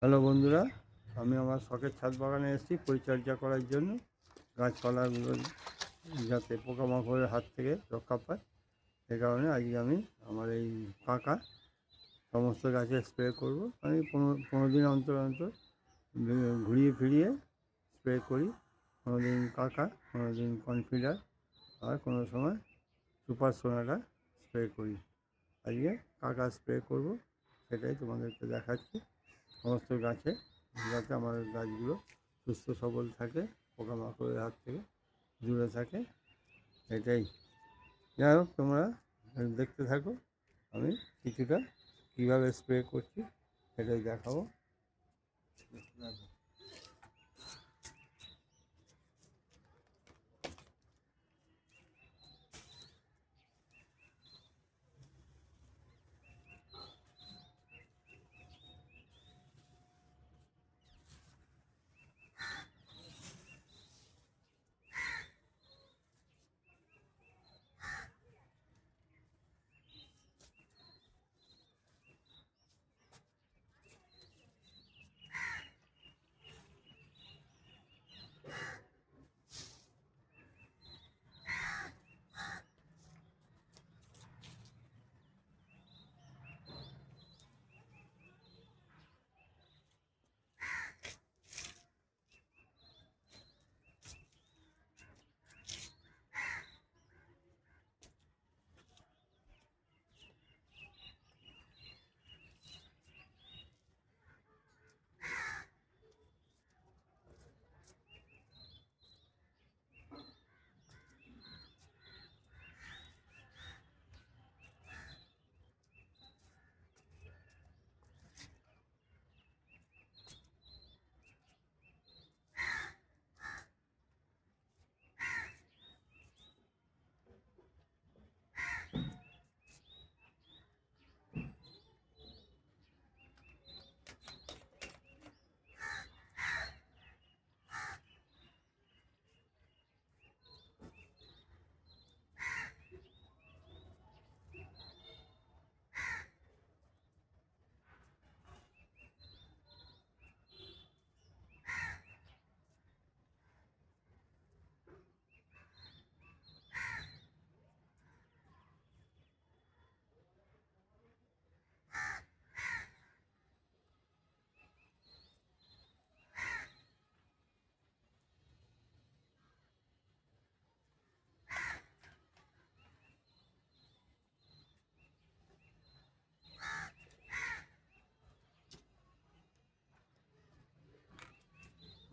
Hello বন্ধুরা, আমি আমার শখের ছাদ বাগানে এসেছি পরিচর্যা করার জন্য। গাছপালাগুলো যাতে পোকামাকড়ের হাত থেকে রক্ষা পায়, সে কারণে আজকে আমি আমার এই ফাঁকা সমস্ত গাছে স্প্রে করব। আমি 15 দিন অন্তর অন্তর ঘুরিয়ে ফিরিয়ে স্প্রে করি। 15 দিন কাকা, 15 দিন কনফিডার, আর কোনো সময় সুপার সোনাটা স্প্রে করি। আজকে কাকা স্প্রে করব, সেটাই তোমাদেরকে দেখাচ্ছি। সমস্ত গাছে, যাতে আমার গাছগুলো সুস্থ সবল থাকে, পোকামাকড়ের হাত থেকে দূরে থাকে, এটাই। যাই হোক, তোমরা দেখতে থাকো। আমি কিছুটা কীভাবে স্প্রে করছি সেটাই দেখাবো।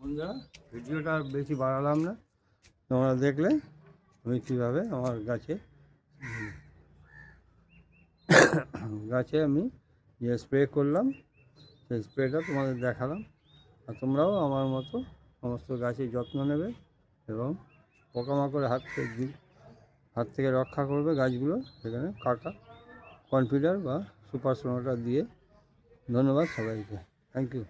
বন্ধুরা, ভিডিওটা বেশি বাড়ালাম না, তোমরা দেখলে আমি কীভাবে আমার গাছে আমি যে স্প্রে করলাম সেই স্প্রেটা তোমাদের দেখালাম। আর তোমরাও আমার মতো সমস্ত গাছের যত্ন নেবে এবং পোকামাকড়ের হাত থেকে রক্ষা করবে গাছগুলো। সেখানে কাকা, কনফিডার বা সুপার সোনাটা দিয়ে। ধন্যবাদ সবাইকে, থ্যাংক ইউ।